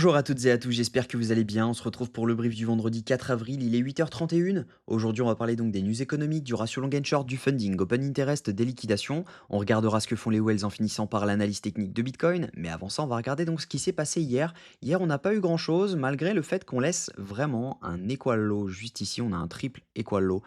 Bonjour à toutes et à tous, j'espère que vous allez bien. On se retrouve pour le brief du vendredi 4 avril, il est 8h31. Aujourd'hui, on va parler donc des news économiques, du ratio long and short, du funding, open interest, des liquidations. On regardera ce que font les whales en finissant par l'analyse technique de Bitcoin. Mais avant ça, on va regarder donc ce qui s'est passé hier. Hier, on n'a pas eu grand chose, malgré le fait qu'on laisse vraiment un equal low. Juste ici, on a un triple equal low.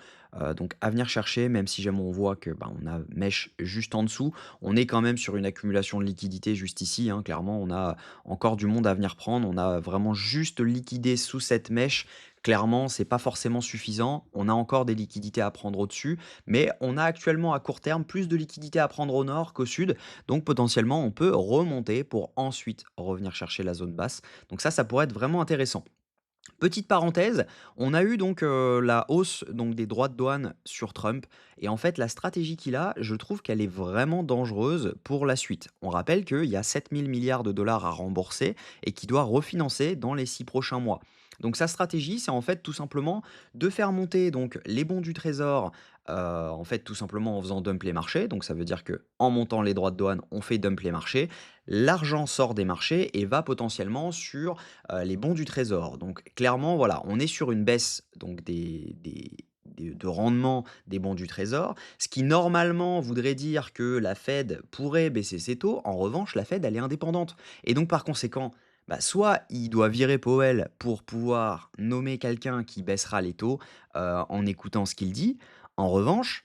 Donc à venir chercher, même si jamais on voit que on a mèche juste en dessous, on est quand même sur une accumulation de liquidités juste ici, hein. Clairement, on a encore du monde à venir prendre. On a vraiment juste liquidé sous cette mèche. Clairement, c'est pas forcément suffisant. On a encore des liquidités à prendre au-dessus, mais on a actuellement à court terme plus de liquidités à prendre au nord qu'au sud. Donc potentiellement, on peut remonter pour ensuite revenir chercher la zone basse. Donc ça pourrait être vraiment intéressant. Petite parenthèse, on a eu donc la hausse donc des droits de douane sur Trump et en fait la stratégie qu'il a, je trouve qu'elle est vraiment dangereuse pour la suite. On rappelle qu'il y a 7 000 milliards de dollars à rembourser et qu'il doit refinancer dans les 6 prochains mois. Donc sa stratégie, c'est en fait tout simplement de faire monter donc les bons du trésor, en fait tout simplement en faisant dump les marchés. Donc ça veut dire que en montant les droits de douane, on fait dump les marchés, l'argent sort des marchés et va potentiellement sur les bons du trésor. Donc clairement, voilà, on est sur une baisse donc de rendement des bons du trésor, ce qui normalement voudrait dire que la Fed pourrait baisser ses taux. En revanche, la Fed, elle est indépendante. Et donc par conséquent, soit il doit virer Powell pour pouvoir nommer quelqu'un qui baissera les taux en écoutant ce qu'il dit. En revanche,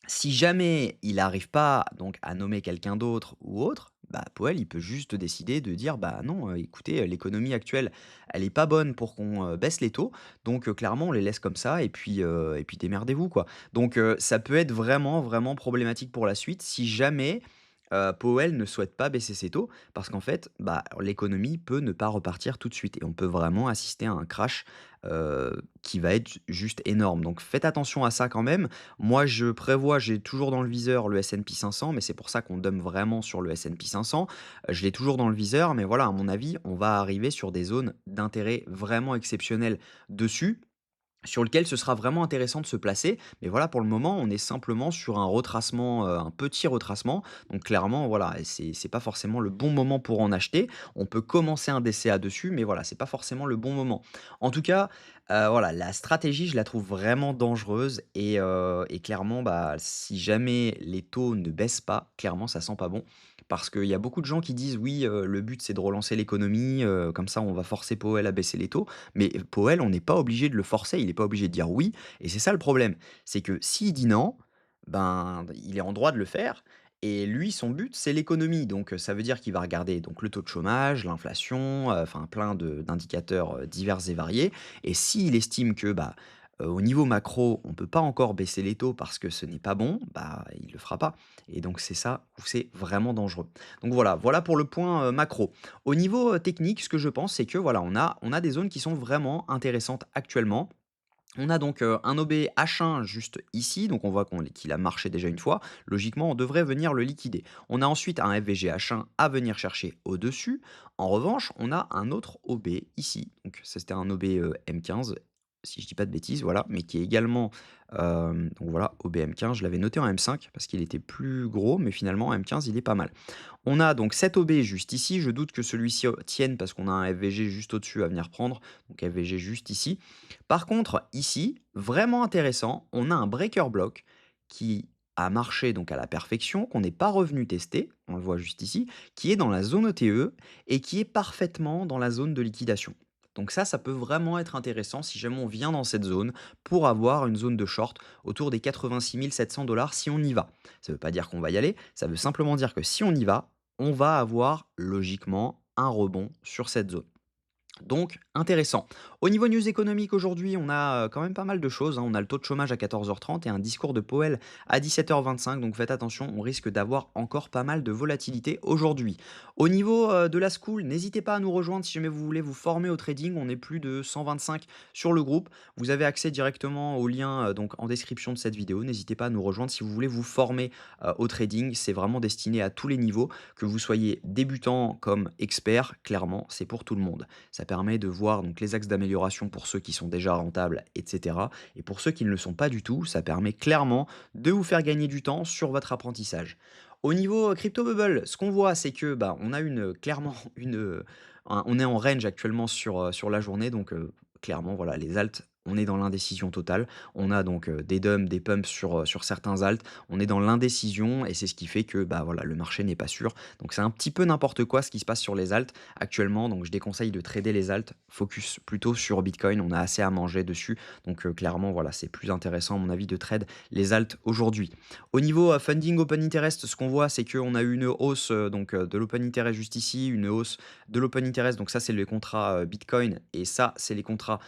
si jamais il n'arrive pas donc à nommer quelqu'un d'autre ou autre, Powell, il peut juste décider de dire: «Bah non, écoutez, l'économie actuelle, elle est pas bonne pour qu'on, baisse les taux, donc clairement on les laisse comme ça et puis démerdez-vous, quoi». Donc ça peut être vraiment, vraiment problématique pour la suite si jamais, Powell ne souhaite pas baisser ses taux parce qu'en fait, l'économie peut ne pas repartir tout de suite et on peut vraiment assister à un crash, qui va être juste énorme. Donc faites attention à ça quand même. Moi, je prévois, j'ai toujours dans le viseur le S&P 500, mais c'est pour ça qu'on dump vraiment sur le S&P 500. Je l'ai toujours dans le viseur, mais voilà, à mon avis, on va arriver sur des zones d'intérêt vraiment exceptionnelles dessus, sur lequel ce sera vraiment intéressant de se placer. Mais voilà, pour le moment, on est simplement sur un retracement, un petit retracement. Donc clairement, voilà, et c'est pas forcément le bon moment pour en acheter. On peut commencer un DCA dessus, mais voilà, c'est pas forcément le bon moment. En tout cas, voilà, la stratégie, je la trouve vraiment dangereuse et clairement, si jamais les taux ne baissent pas, clairement, ça sent pas bon. Parce qu'il y a beaucoup de gens qui disent: «Oui, le but, c'est de relancer l'économie, comme ça, on va forcer Powell à baisser les taux». Mais Powell, on n'est pas obligé de le forcer, il n'est pas obligé de dire oui et c'est ça le problème. C'est que s'il dit non, il est en droit de le faire et lui, son but, c'est l'économie. Donc, ça veut dire qu'il va regarder donc le taux de chômage, l'inflation, enfin plein de d'indicateurs, divers et variés et s'il estime que, au niveau macro, on ne peut pas encore baisser les taux parce que ce n'est pas bon, il ne le fera pas et donc c'est ça où c'est vraiment dangereux. Donc voilà pour le point, macro. Au niveau, technique, ce que je pense, c'est que voilà, on a des zones qui sont vraiment intéressantes actuellement. On a donc, un OB H1 juste ici, donc on voit qu'il a marché déjà une fois. Logiquement, on devrait venir le liquider. On a ensuite un FVG H1 à venir chercher au-dessus. En revanche, on a un autre OB ici, donc ça c'était un OB, M15, si je dis pas de bêtises, voilà, mais qui est également, donc voilà, OB M15, je l'avais noté en M5 parce qu'il était plus gros, mais finalement en M15, il est pas mal. On a donc cet OB juste ici, je doute que celui-ci, tienne parce qu'on a un FVG juste au-dessus à venir prendre, donc FVG juste ici. Par contre, ici, vraiment intéressant, on a un breaker block qui a marché donc à la perfection, qu'on n'est pas revenu tester, on le voit juste ici, qui est dans la zone ETE et qui est parfaitement dans la zone de liquidation. Donc ça peut vraiment être intéressant si jamais on vient dans cette zone pour avoir une zone de short autour des 86 700 dollars si on y va. Ça ne veut pas dire qu'on va y aller, ça veut simplement dire que si on y va, on va avoir logiquement un rebond sur cette zone. Donc intéressant. Au niveau news économique aujourd'hui, on a, quand même pas mal de choses, hein. On a le taux de chômage à 14h30 et un discours de Powell à 17h25, donc faites attention, on risque d'avoir encore pas mal de volatilité aujourd'hui. Au niveau, de la school, n'hésitez pas à nous rejoindre si jamais vous voulez vous former au trading. On est plus de 125 sur le groupe. Vous avez accès directement au lien, donc en description de cette vidéo. N'hésitez pas à nous rejoindre si vous voulez vous former, au trading. C'est vraiment destiné à tous les niveaux, que vous soyez débutant comme expert, clairement, c'est pour tout le monde. Ça permet de voir donc les axes d'amélioration pour ceux qui sont déjà rentables, etc. Et pour ceux qui ne le sont pas du tout, ça permet clairement de vous faire gagner du temps sur votre apprentissage. Au niveau Crypto Bubble, ce qu'on voit, c'est que on a clairement on est en range actuellement sur la journée, donc clairement, voilà, les alts, on est dans l'indécision totale. On a donc des dumps, des pumps sur certains alts. On est dans l'indécision et c'est ce qui fait que bah, voilà, le marché n'est pas sûr. Donc c'est un petit peu n'importe quoi ce qui se passe sur les alts actuellement. Donc je déconseille de trader les alts. Focus plutôt sur Bitcoin. On a assez à manger dessus. Donc clairement, voilà, c'est plus intéressant à mon avis de trade les alts aujourd'hui. Au niveau funding open interest, ce qu'on voit, c'est qu'on a eu une hausse de l'open interest juste ici, une hausse de l'open interest. Donc ça, c'est les contrats Bitcoin et ça, c'est les contrats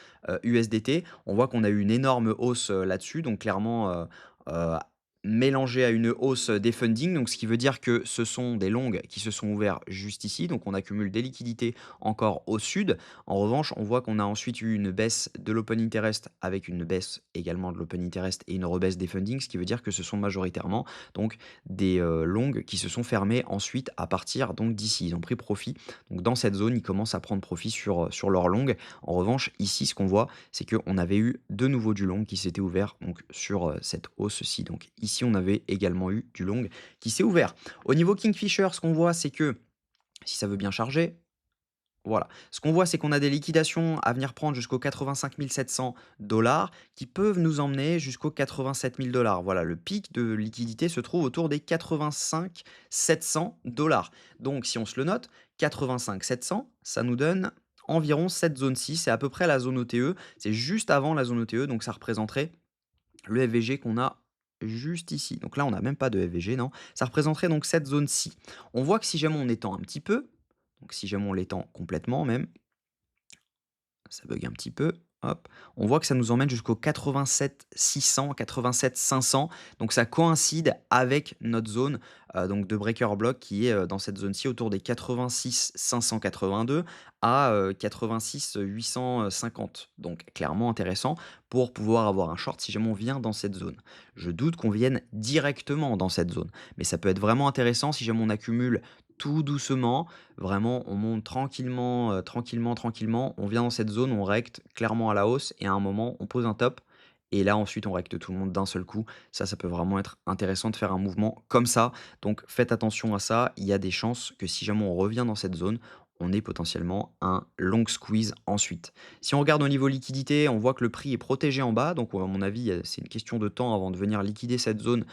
USDT. On voit qu'on a eu une énorme hausse là-dessus. Donc clairement, euh, mélangé à une hausse des fundings. Donc ce qui veut dire que ce sont des longues qui se sont ouverts juste ici. Donc on accumule des liquidités encore au sud. En revanche, on voit qu'on a ensuite eu une baisse de l'open interest avec une baisse également de l'open interest et une rebaisse des fundings, ce qui veut dire que ce sont majoritairement donc des longues qui se sont fermées ensuite à partir donc d'ici. Ils ont pris profit. Donc dans cette zone, ils commencent à prendre profit sur leur longue. En revanche, ici, ce qu'on voit, c'est qu'on avait eu de nouveau du long qui s'était ouvert donc sur cette hausse-ci. Donc ici, on avait également eu du long qui s'est ouvert. Au niveau Kingfisher, ce qu'on voit, c'est que si ça veut bien charger, voilà. Ce qu'on voit, c'est qu'on a des liquidations à venir prendre jusqu'aux 85 700 dollars qui peuvent nous emmener jusqu'aux 87 000 dollars. Voilà, le pic de liquidité se trouve autour des 85 700 dollars. Donc, si on se le note, 85 700, ça nous donne environ cette zone-ci. C'est à peu près la zone OTE. C'est juste avant la zone OTE. Donc, ça représenterait le FVG qu'on a juste ici. Donc là, on n'a même pas de FVG, non. Ça représenterait donc cette zone-ci. On voit que si jamais on étend un petit peu, donc si jamais on l'étend complètement même, ça bug un petit peu. Hop. On voit que ça nous emmène jusqu'au 87 600, 87 500. Donc ça coïncide avec notre zone donc de breaker block qui est dans cette zone-ci autour des 86 582 à 86 850. Donc clairement intéressant pour pouvoir avoir un short si jamais on vient dans cette zone. Je doute qu'on vienne directement dans cette zone, mais ça peut être vraiment intéressant si jamais on accumule tout doucement. Vraiment, on monte tranquillement, tranquillement. On vient dans cette zone, on recte clairement à la hausse et à un moment, on pose un top. Et là, ensuite, on recte tout le monde d'un seul coup. Ça peut vraiment être intéressant de faire un mouvement comme ça. Donc, faites attention à ça. Il y a des chances que si jamais on revient dans cette zone, on ait potentiellement un long squeeze ensuite. Si on regarde au niveau liquidité, on voit que le prix est protégé en bas. Donc, à mon avis, c'est une question de temps avant de venir liquider cette zone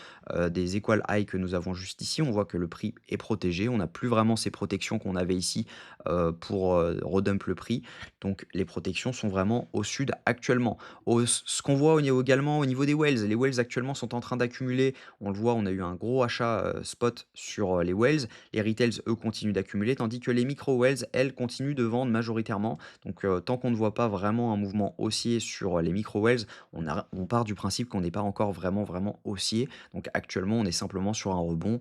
des equal high que nous avons juste ici. On voit que le prix est protégé. On n'a plus vraiment ces protections qu'on avait ici pour redump le prix. Donc, les protections sont vraiment au sud actuellement. Ce qu'on voit également au niveau des whales, les whales actuellement sont en train d'accumuler. On le voit, on a eu un gros achat spot sur les whales. Les retails, eux, continuent d'accumuler, tandis que les micro whales, elles, continuent de vendre majoritairement. Donc, tant qu'on ne voit pas vraiment un mouvement haussier sur les micro whales, on part du principe qu'on n'est pas encore vraiment haussier. Donc, actuellement, on est simplement sur un rebond.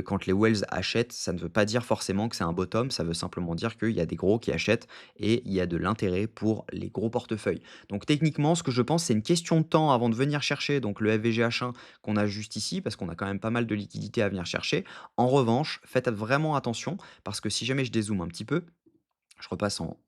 Quand les whales achètent, ça ne veut pas dire forcément que c'est un bottom, ça veut simplement dire qu'il y a des gros qui achètent et il y a de l'intérêt pour les gros portefeuilles. Donc techniquement, ce que je pense, c'est une question de temps avant de venir chercher donc le FVGH1 qu'on a juste ici, parce qu'on a quand même pas mal de liquidités à venir chercher. En revanche, faites vraiment attention, parce que si jamais je dézoome un petit peu, je repasse en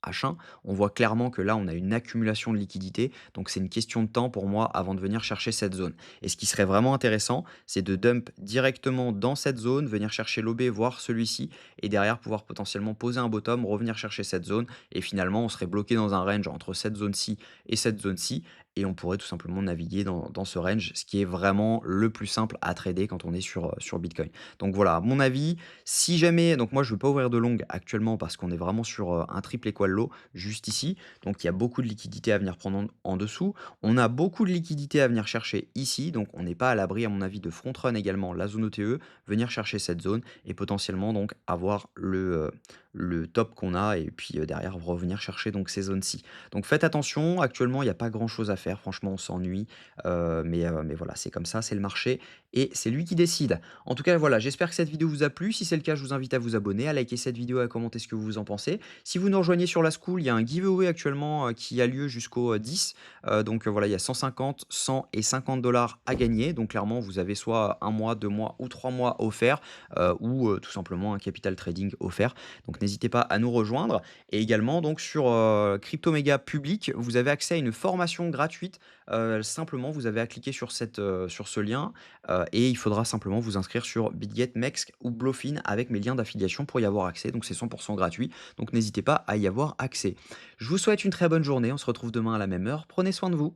H1, on voit clairement que là, on a une accumulation de liquidités. Donc, c'est une question de temps pour moi avant de venir chercher cette zone. Et ce qui serait vraiment intéressant, c'est de dump directement dans cette zone, venir chercher l'OB, voir celui-ci, et derrière pouvoir potentiellement poser un bottom, revenir chercher cette zone. Et finalement, on serait bloqué dans un range entre cette zone-ci et cette zone-ci. Et on pourrait tout simplement naviguer dans ce range, ce qui est vraiment le plus simple à trader quand on est sur Bitcoin. Donc voilà, à mon avis, si jamais, donc moi je ne veux pas ouvrir de long actuellement parce qu'on est vraiment sur un triple équal low juste ici. Donc il y a beaucoup de liquidités à venir prendre en dessous. On a beaucoup de liquidités à venir chercher ici. Donc on n'est pas à l'abri, à mon avis, de front run également la zone OTE, venir chercher cette zone et potentiellement donc avoir le top qu'on a et puis derrière revenir chercher donc ces zones-ci. Donc faites attention, actuellement il n'y a pas grand-chose à faire. Franchement, on s'ennuie. Mais voilà, c'est comme ça, c'est le marché et c'est lui qui décide. En tout cas, voilà, j'espère que cette vidéo vous a plu. Si c'est le cas, je vous invite à vous abonner, à liker cette vidéo et à commenter ce que vous en pensez. Si vous nous rejoignez sur la school, il y a un giveaway actuellement qui a lieu jusqu'au 10. Donc voilà, il y a 150, 100 et 50 dollars à gagner. Donc clairement, vous avez soit un mois, 2 mois ou 3 mois offerts ou tout simplement un capital trading offert. Donc n'hésitez n'hésitez pas à nous rejoindre. Et également, donc, sur Cryptoméga Public, vous avez accès à une formation gratuite. Simplement, vous avez à cliquer sur ce lien et il faudra simplement vous inscrire sur BitGet, Mext ou Bluefin avec mes liens d'affiliation pour y avoir accès. Donc, c'est 100% gratuit. Donc, n'hésitez pas à y avoir accès. Je vous souhaite une très bonne journée. On se retrouve demain à la même heure. Prenez soin de vous.